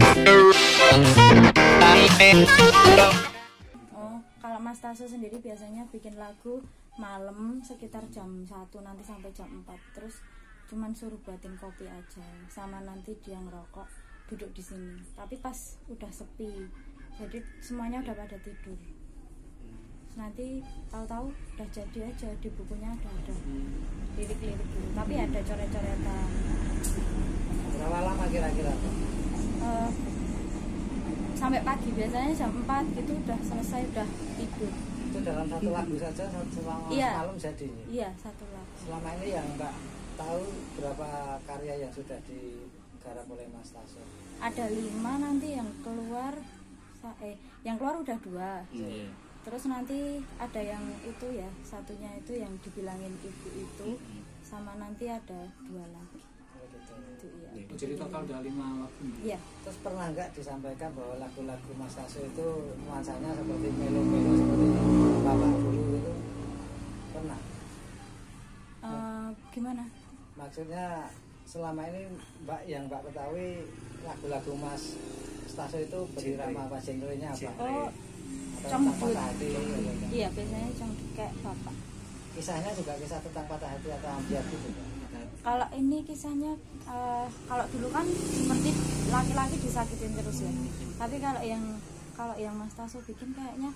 Oh, kalau Mas Taso sendiri biasanya bikin lagu malam sekitar jam 1 nanti sampai jam 4. Terus cuman suruh buatin kopi aja, sama nanti dia ngerokok duduk di sini. Tapi pas udah sepi, jadi semuanya udah pada tidur. Nanti tahu-tahu udah jadi aja, di bukunya udah ada lirik-lirik dulu, tapi ada coret-coretan. Berapa lama kira-kira? Sampai pagi, biasanya jam 4 gitu udah selesai, udah tidur. Itu dalam satu lagu saja selama malam jadi? Iya, satu lagu. Selama ini yang Mbak tahu berapa karya yang sudah digarap oleh Mas Taso? Ada 5 nanti yang keluar, yang keluar udah 2. Terus nanti ada yang itu ya, satunya itu yang dibilangin ibu itu, sama nanti ada 2 lagi. Itu, ya. Jadi total udah 5 lagu. Iya. Terus pernah nggak disampaikan bahwa lagu-lagu Mas Taso itu nuansanya seperti melo-melo seperti Bapak dulu itu? Pernah? Gimana? Maksudnya selama ini yang Mbak ketahui lagu-lagu Mas Taso itu berirama apa genrenya apa? Oh, congdut. Iya, biasanya congdut kayak bapak. Kisahnya juga kisah tentang patah hati atau ambiar gitu? Kalau ini kisahnya, kalau dulu kan seperti laki-laki disakitin terus ya. Tapi kalau yang Mas Taso bikin kayaknya,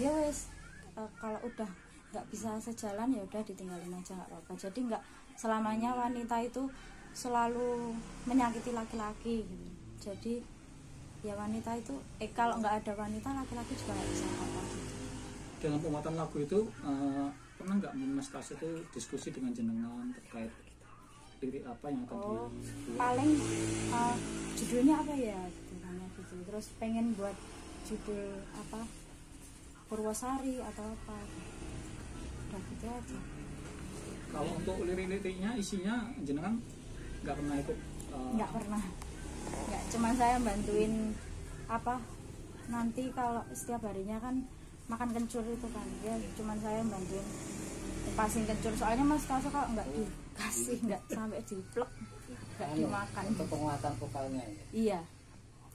ya wes, kalau udah nggak bisa sejalan ya udah ditinggalin aja, nggak apa-apa. Jadi nggak selamanya wanita itu selalu menyakiti laki-laki gitu. Jadi ya wanita itu, kalau nggak ada wanita, laki-laki juga nggak bisa apa-apa gitu. Dalam pembuatan lagu itu pernah nggak Mas Taso itu diskusi dengan jenengan terkait lirik apa yang akan dibuat? Paling judulnya apa ya gitu. Terus pengen buat judul apa, Purwosari atau apa, udah gitu aja. Kalau untuk lirik-liriknya isinya jenengan nggak pernah ikut? Nggak pernah. Nggak, cuman saya bantuin apa, nanti kalau setiap harinya kan makan kencur itu kan, ya cuman saya bantuin pasin kencur, soalnya Mas Taso kalau nggak dikasih, nggak sampai diplek, nggak dimakan. Untuk penguatan vokalnya ya? Iya.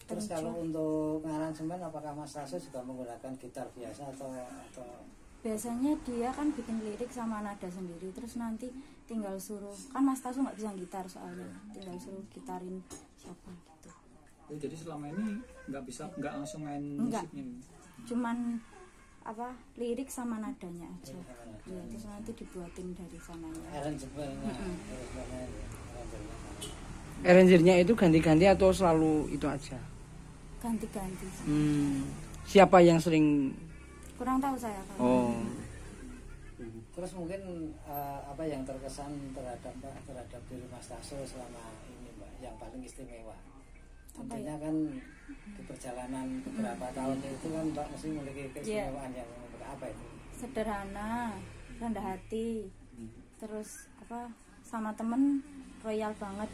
Terus kencur. kalau untuk aransemen apakah Mas Taso juga menggunakan gitar biasa atau Biasanya dia kan bikin lirik sama nada sendiri, terus nanti tinggal suruh, kan Mas Taso nggak bisa gitar soalnya, tinggal suruh gitarin siapa gitu. Jadi selama ini nggak langsung main Enggak. musiknya? Cuman apa, lirik sama nadanya aja. Ya, terus nanti dibuatin dari sananya. aransemennya? Arrangernya itu ganti-ganti atau selalu itu aja? Ganti-ganti. Siapa yang sering? Kurang tahu saya kan. Oh. Terus mungkin apa yang terkesan terhadap diri Mas Taso selama ini Mbak, yang paling istimewa? Tentunya kan di perjalanan beberapa tahun itu kan Mbak mesti memiliki keistimewaan yang apa itu? Sederhana, rendah hati, terus apa, sama temen royal banget,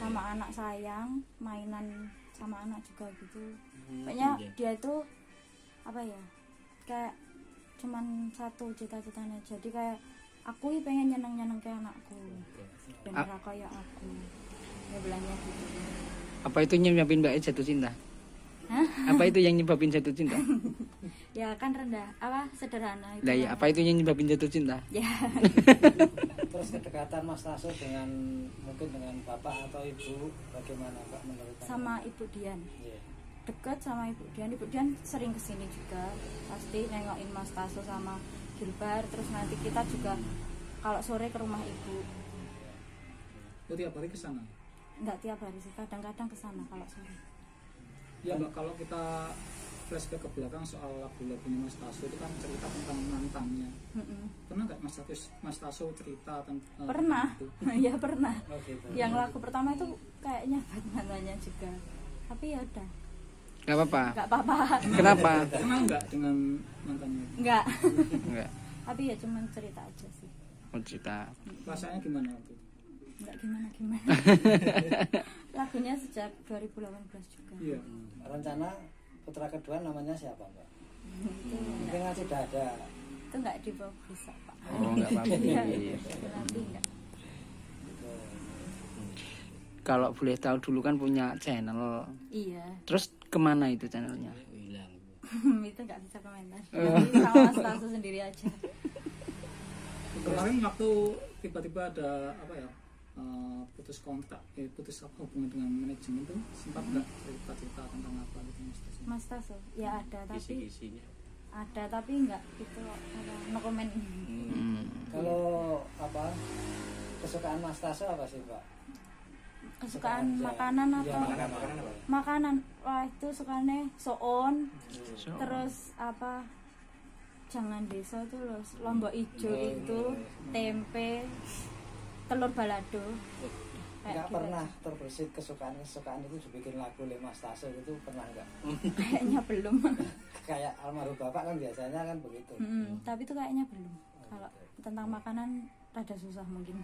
sama anak sayang, mainan sama anak juga gitu. Pokoknya dia itu apa ya, kayak cuman satu cita-citanya, jadi kayak aku pengen nyeneng-nyeneng kayak anakku dan kayak aku, ya bilangnya gitu. Apa itu nyebabin Mbak jatuh cinta? Hah? Apa itu yang nyebabin jatuh cinta? Ya kan rendah, apa, sederhana itu. Lah ya, apa itu yang nyebabin jatuh cinta? Ya. Terus kedekatan Mas Taso dengan mungkin dengan bapak atau ibu bagaimana Mbak menurut Anda? Sama Ibu Dian. Iya. Dekat sama Ibu Dian. Ibu Dian sering kesini juga, pasti nengokin Mas Taso sama Gilbar. Terus nanti kita juga kalau sore ke rumah Ibu. Oh, tiap hari ke sana? Enggak tiap hari sih, kadang-kadang ke sana kalau sore. Ya Mbak, kalau kita flashback ke belakang soal lagu-lagunya Mas Taso itu kan cerita tentang mantannya. Pernah nggak Mas Taso cerita tentang Pernah. itu? Ya pernah. Oh, gitu. Yang lagu pertama itu kayaknya buat mantannya juga. Tapi ya udah. Gak apa-apa. Enggak apa-apa. Kenapa? Kenal nggak dengan mantannya? Enggak. Enggak. Tapi ya cuman cerita aja sih. Mau cerita. Rasanya gimana waktu itu? Enggak gimana-gimana. Lagunya sejak 2018 juga. Iya. Rencana putra kedua namanya siapa Mbak? Itu Mungkin kan sudah ada. itu enggak dipublish Pak. Oh, enggak apa-apa. Iya, nanti enggak. kalau boleh tahu dulu kan punya channel. Iya. Terus kemana itu channelnya? Itu nggak bisa komentar. Jadi sama status sendiri aja. Kemarin waktu tiba-tiba ada apa ya, putus kontak, putus hubungan dengan manajemen tuh, sempat nggak cerita-cerita tentang apa gitu Mas Taso? Ya ada, tapi ada tapi nggak gitu no comment. Kalau apa kesukaan Mas Taso apa sih Pak? Kesukaan makanan atau makanan? Wah itu sukanya soon, terus apa jangan desa tuh loh, lombok ijo itu, tempe, telur balado. Nggak pernah terbersit kesukaan itu dibikin lagu oleh Mas Taso itu pernah nggak? Kayaknya belum. Kayak almarhum bapak kan biasanya kan begitu. Tapi itu kayaknya belum. Kalau tentang makanan rada susah mungkin.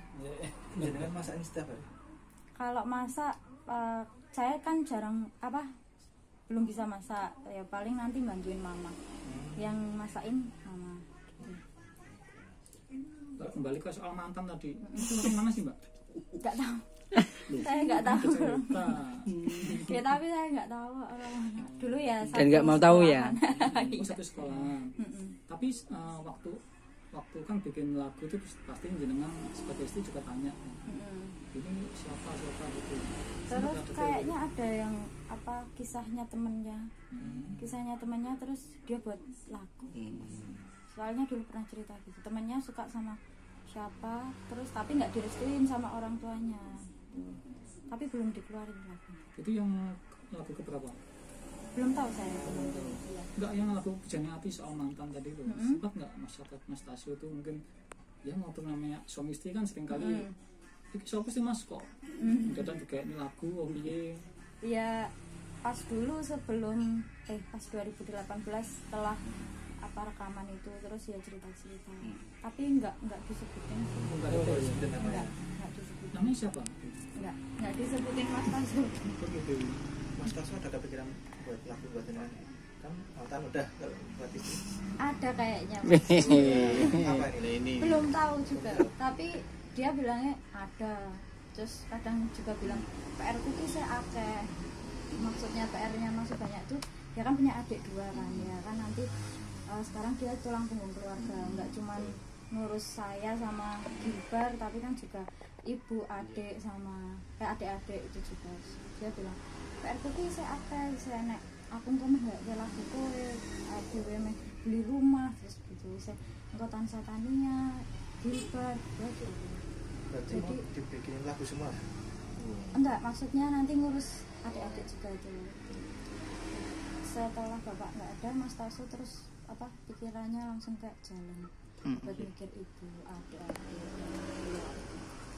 Jangan masak setiap hari. Kalau masak saya kan jarang belum bisa masak, ya paling nanti bantuin mama. Yang masakin mama. Kembali ke soal mantan tadi, itu mana sih Mbak? Nggak tahu. Saya nggak tahu. Ya tapi saya nggak tahu orang mana. Dulu ya. Dan nggak mau tahu ya. Satu sekolah. Tapi waktu kan bikin lagu itu pasti jenengan sebagai istri juga tanya. Ini siapa gitu. Terus kayaknya ada yang kisahnya temennya terus dia buat lagu. Soalnya dulu pernah cerita gitu, temennya suka sama siapa, terus tapi nggak direstuin sama orang tuanya, tapi belum dikeluarin lagu. Itu yang lagu keberapa? Belum tahu saya. Enggak, yang lagu Bujangnya Hati soal mantan tadi itu sempat nggak masyarakat Mas Tasyo itu mungkin ya waktu namanya suami istri kan sering kali iki siapa sih Mas kok kadang juga ini lagu iya pas dulu sebelum pas 2018 setelah rekaman itu terus ya cerita-cerita tapi nggak disebutin sih. Nggak disebutin. Namanya siapa? Nggak disebutin Mas Tasyo. Mas Tasyo ada kepikiran buat lagu buat jenengan? Kan mantan udah kalau buat istri ada kayaknya. apa ini? Belum tahu juga tapi dia bilangnya ada, terus kadang juga bilang PR ku ki saya akeh, maksudnya PR-nya masih banyak tuh, dia kan punya adik 2 kan ya kan nanti sekarang dia tulang punggung keluarga, nggak cuma ngurus saya sama Gilbar tapi kan juga ibu, adik sama adik-adik itu juga. Dia bilang PR ku ki saya akeh, saya nek aku kok nggak jalan buku adewe beli rumah terus gitu saya engko tansah taninya Gilbar ya gitu. Berarti Jadi mau dibikinin lagu semua? enggak, maksudnya nanti ngurus adik-adik juga itu. Setelah bapak nggak ada, Mas Taso terus pikirannya langsung kayak jalan buat mikir ibu, adik-adik.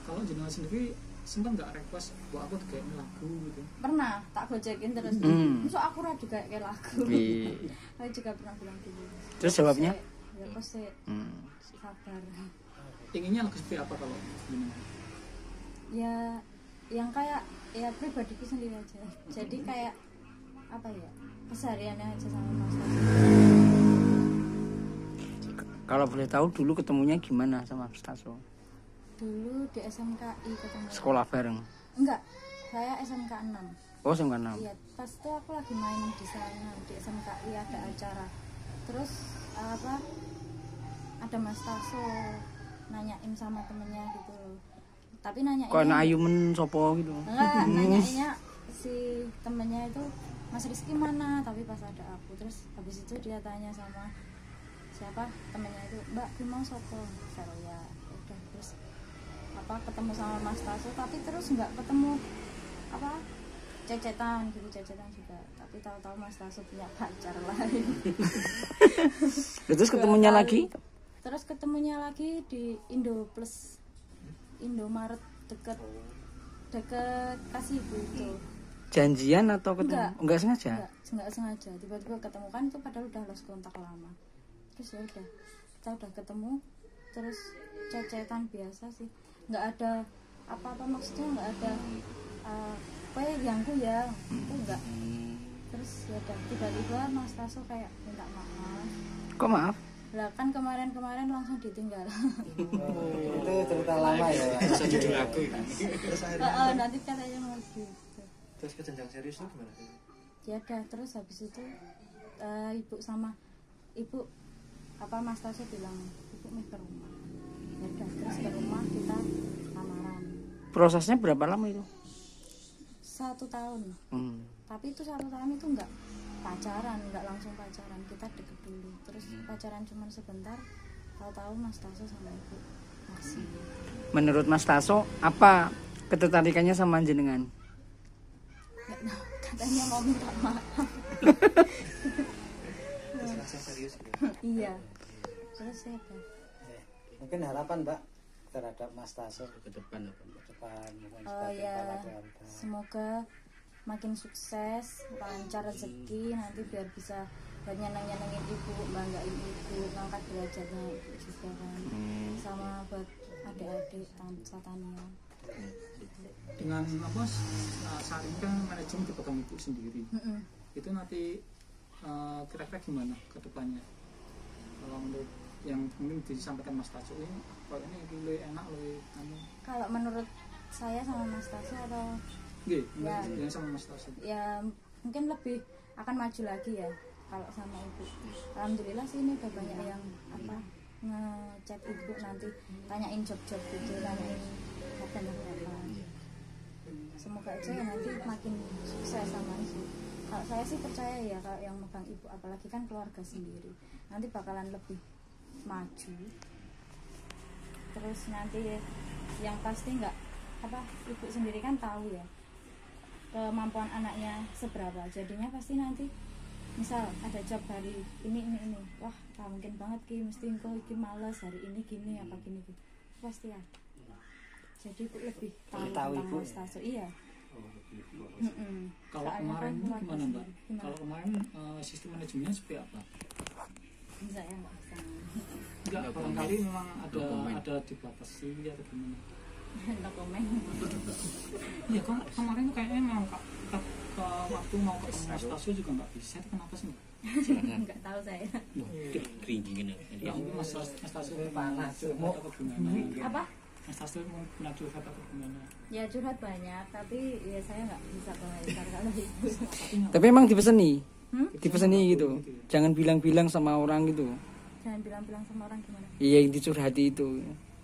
Kalau jenengan sendiri sempat nggak request buat aku kayak lagu gitu? Pernah, tak gojekin terus so aku ra juga kayak lagu. Saya juga pernah bilang gitu. Terus jawabnya? Ya pasti sabar. Inginnya lagu seperti apa kalau jenengan? Ya yang kayak ya pribadiku sendiri aja. Jadi kayak kesehariannya aja sama Mas Taso. Kalau boleh tahu dulu ketemunya gimana sama Mas Taso? Dulu di SMKI ketemu. Sekolah bareng? Enggak, saya SMK 6. Oh, SMK 6. Iya, pas itu aku lagi main di sana di SMKI ada acara. Terus ada Mas Taso nanyain sama temennya gitu loh. Tapi nanyainnya kok anak Ayu men sopo gitu? Enggak, nanyainnya si temennya itu Mas Rizky mana, tapi pas ada aku. Terus habis itu dia tanya sama siapa temennya itu, Mbak mau sopo? Saya ya udah. Terus ketemu sama Mas Taso, tapi terus nggak ketemu cecetan juga. Tapi tahu-tahu Mas Taso punya pacar lain. Terus ketemunya lagi? Terus ketemunya lagi di Indoplus, Indomaret deket Kasibu itu. Janjian atau ketemu? Enggak sengaja? Enggak sengaja. Tiba-tiba ketemu kan itu padahal udah lost kontak lama. Terus ya udah, kita udah ketemu, terus cecetan biasa sih. Nggak ada apa-apa, maksudnya nggak ada ganggu ya, itu enggak. Terus ya udah tiba-tiba Mas Taso kayak minta maaf. Kok maaf? Lah kan kemarin langsung ditinggal. Itu cerita lama ya. Bisa judul lagu ya. Terus akhirnya Nanti katanya mau gitu. terus ke jenjang serius itu gimana? Ya udah, terus habis itu ibu Mas Tasyo bilang ibu mau ke rumah. Ya udah, terus ke rumah kita lamaran. Prosesnya berapa lama itu? 1 tahun. Tapi itu 1 tahun itu enggak pacaran, enggak langsung pacaran, kita deket dulu. Terus pacaran cuma sebentar, tahu-tahu Mas Tasyo sama ibu masih. Menurut Mas Tasyo, apa ketertarikannya sama jenengan? Enggak tahu, katanya mau minta maaf. Terus langsung serius gitu. Iya. Terus ya udah. Mungkin harapan Mbak terhadap Mas Tasyo Ke depan apa? ke depan mungkin Oh sebagai ya, kepala keluarga. semoga makin sukses, lancar rezeki, nanti biar bisa buat nyenengin ibu, banggain ibu, ngangkat derajatnya ibu juga kan, sama buat adik-adik Satania. Dengan apa? Saat ini kan manajemen dipegang ibu sendiri. Itu nanti kira-kira gimana ke depannya? Kalau menurut yang mungkin disampaikan Mas Tasyo ini, kalau ini lebih enak lebih Kalau menurut saya sama Mas Tasyo atau ya, Ya. sama Mas Tasyo. ya mungkin lebih akan maju lagi ya kalau sama ibu. Alhamdulillah sih ini udah banyak yang ngechat ibu, nanti tanyain job-job gitu, tanyain harganya berapa. Semoga aja ya nanti makin sukses sama ibu. Kalau saya sih percaya ya, kalau yang megang ibu apalagi kan keluarga sendiri, nanti bakalan lebih maju. Terus nanti yang pasti ibu sendiri kan tahu ya kemampuan anaknya seberapa, jadinya pasti nanti misal ada job hari ini, wah gak mungkin banget ki, mesti engko iki males hari ini gini apa gini pasti ya. Jadi ibu lebih tahu tentang ibu. Mas Tasyo. Iya. Kalau Soalnya kemarin kan itu keluarga gimana Mbak? sendiri. Gimana? Kalau kemarin sistem manajemennya seperti apa? Bisa ya nggak bisa. Enggak, barangkali memang ada dibatasi atau gimana? No comment. Iya, kemarin tuh kayaknya memang waktu mau ke Mas Tasyo juga nggak bisa. Itu kenapa sih Mbak? Nggak tahu saya. Ya mungkin Mas Tasyo panas atau gimana? Apa? Mas Tasyo mau pernah curhat atau gimana? Ya curhat banyak, tapi ya saya nggak bisa komentar kalau itu. Tapi emang dipeseni? Dipeseni gitu. Jangan bilang-bilang sama orang gitu. Jangan bilang-bilang sama orang gimana. Iya, yang dicurhati itu.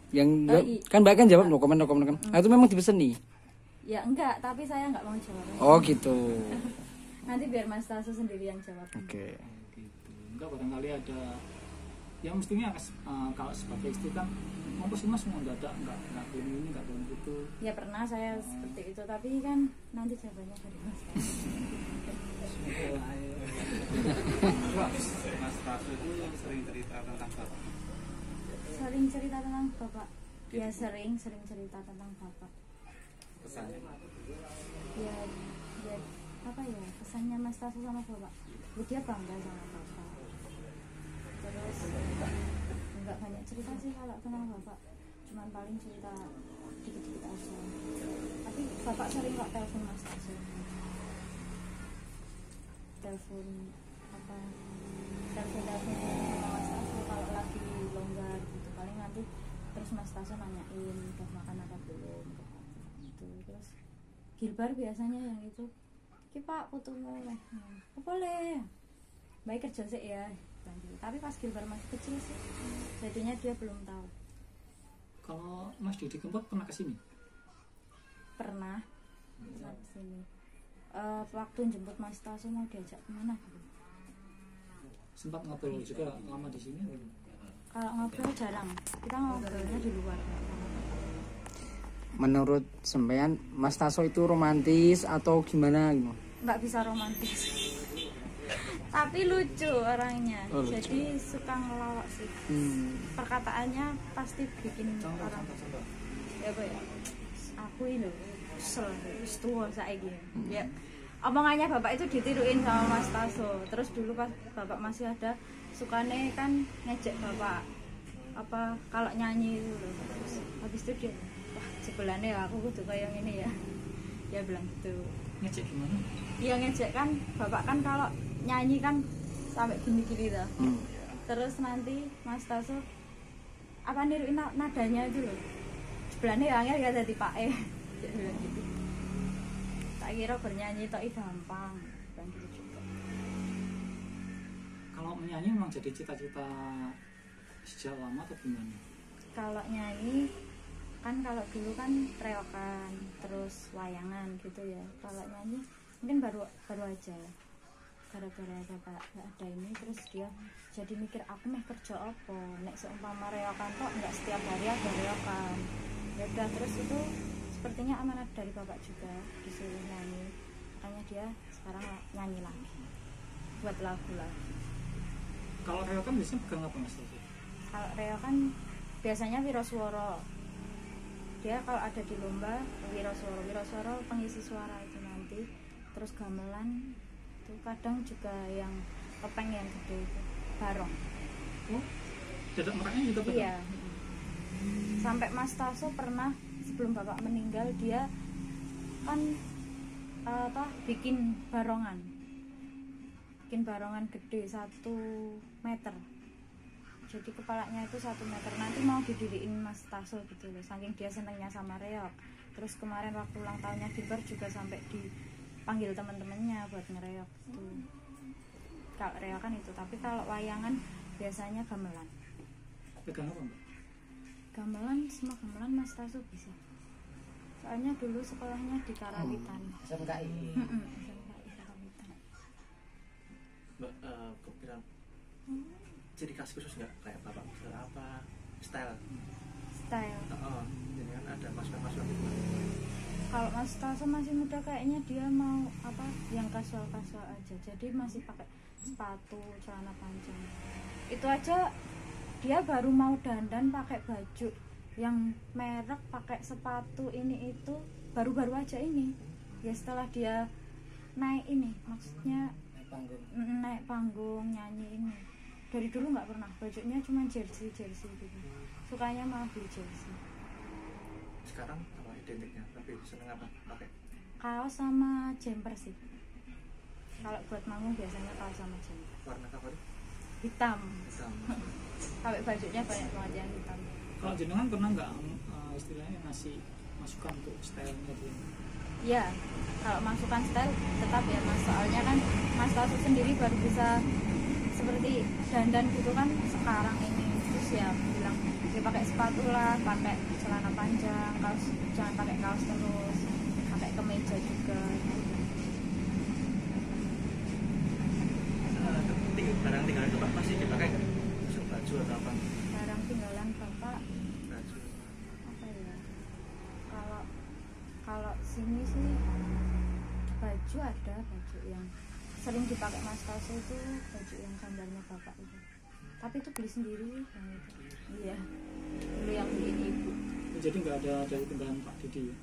Yang kan Mbak kan jawab no comment kan. Nah, itu memang dipeseni. Ya enggak, tapi saya nggak mau jawab. Oh gitu. Nanti biar Mas Tasyo sendiri yang jawab. Oke. Gitu. Enggak, barangkali ada yang mestinya kalau sebagai istri kan mau sih Mas mau dadak nggak ini nggak belum gitu. Ya pernah saya seperti itu, tapi kan nanti jawabannya dari Mas Tasyo. Mas Tasyo itu sering cerita tentang bapak. Sering cerita tentang bapak. Ya sering cerita tentang bapak. Pesannya Ya apa ya kesannya Mas Tasyo sama bapak? Dia bangga sama bapak. Terus nggak banyak cerita sih kalau tentang bapak, cuman paling cerita dikit-dikit aja. Tapi bapak sering kok telepon Mas Tasyo, telepon sama Mas Tasyo kalau lagi longgar gitu. Paling nanti terus Mas Tasyo nanyain udah makan apa belum gitu. Terus Gilbar biasanya yang itu, "Ki Pak, putumu." "Oh, boleh. Baik kerja sih ya." Tapi pas Gilbar masih kecil sih, jadinya dia belum tahu. Kalau Mas Didi Kempot pernah kesini? Pernah kesini. Waktu jemput Mas Tasyo mau diajak kemana gitu. Sempat ngobrol juga lama di sini? Kalau ngobrol jarang, kita ngobrolnya di luar. Menurut sampean Mas Tasyo itu romantis atau gimana gitu? Nggak bisa romantis. Tapi lucu orangnya. Oh, lucu. Jadi suka ngelawak sih. Perkataannya pasti bikin orang ya apa ya, aku ini kesel wis tua saiki ya. Omongannya bapak itu ditiruin sama Mas Tasyo. Terus dulu pas bapak masih ada, sukane kan ngejek bapak apa kalau nyanyi itu loh. Terus habis itu dia, wah jebelane ya aku kudu kayak gini ya. Dia bilang gitu. Ngecek gimana? Iya ngejek kan, bapak kan kalau nyanyi kan sampai gini-gini dah. Terus nanti Mas Taso apa niruin nadanya itu loh, sebelahnya ya angel ya jadi Pak dia bilang gitu. Tak kira bernyanyi tok gampang, bukan gitu juga. Kalau menyanyi memang jadi cita-cita sejak lama atau gimana? Kalau nyanyi kan kalau dulu kan reokan terus wayangan gitu ya. Kalau nyanyi mungkin baru aja gara-gara ada ini, terus dia jadi mikir aku meh kerja apa nek seumpama reokan kok nggak setiap hari ada reokan. Ya udah, terus itu sepertinya amanat dari bapak juga disuruh nyanyi, makanya dia sekarang nyanyi lagi buat lagu lagi. Kalau reokan biasanya pegang apa Mas? Kalau reokan biasanya wiroswara. Dia kalau ada di lomba wiroswara pengisi suara itu nanti. Terus gamelan itu kadang juga yang topeng yang gede itu barong. Oh, dadak meraknya juga pegang? Iya. Sampai Mas Taso pernah sebelum bapak meninggal dia kan bikin barongan gede 1 meter. Jadi kepalanya itu 1 meter, nanti mau didiriin Mas Taso gitu loh, saking dia senengnya sama reok. Terus kemarin waktu ulang tahunnya Gilbert juga sampai dipanggil teman-temannya buat ngereok gitu. Kalau reok kan itu, tapi kalau wayangan biasanya gamelan. Pegang apa Mbak? Gamelan, semua gamelan Mas Taso bisa. Soalnya dulu sekolahnya di Karawitan. SMKI. SMKI Karawitan. Mbak, kepikiran ciri khas khusus nggak kayak bapak model apa style? Jadi kan ada masukan gitu. Kalau Mas Taso masih muda kayaknya dia mau apa yang kasual aja, jadi masih pakai sepatu, celana panjang. Itu aja dia baru mau dandan pakai baju yang merek, pakai sepatu ini itu baru aja ini. Ya setelah dia naik ini, maksudnya naik panggung nyanyi ini. Dari dulu nggak pernah, bajunya cuma jersey gitu. Sukanya malah beli jersey. Sekarang apa identiknya? Lebih seneng apa pakai? Kaos sama jumper sih. Kalau buat manggung biasanya kaos sama jumper. Warna favorit? Hitam. Hitam. Sampai bajunya banyak banget yang hitam. Kalau jenengan pernah nggak istilahnya ngasih masukan untuk stylenya dia? Iya, kalau masukan style tetap ya Mas. Soalnya kan Mas Taso sendiri baru bisa seperti dandan gitu kan sekarang ini. Terus ya bilang dia pakai sepatu lah, pakai celana panjang, kaos jangan pakai kaos terus, pakai kemeja juga. Barang tinggalan bapak masih dipakai nggak? Misal baju atau apa? Barang tinggalan bapak Baju. apa ya? Kalau sini sih baju ada, baju yang sering dipakai Mas Taso itu baju yang gambarnya bapak itu. Tapi itu beli sendiri yang itu. Iya. Dulu yang beliin ibu. Jadi nggak ada dari tinggalan Pak Didi ya?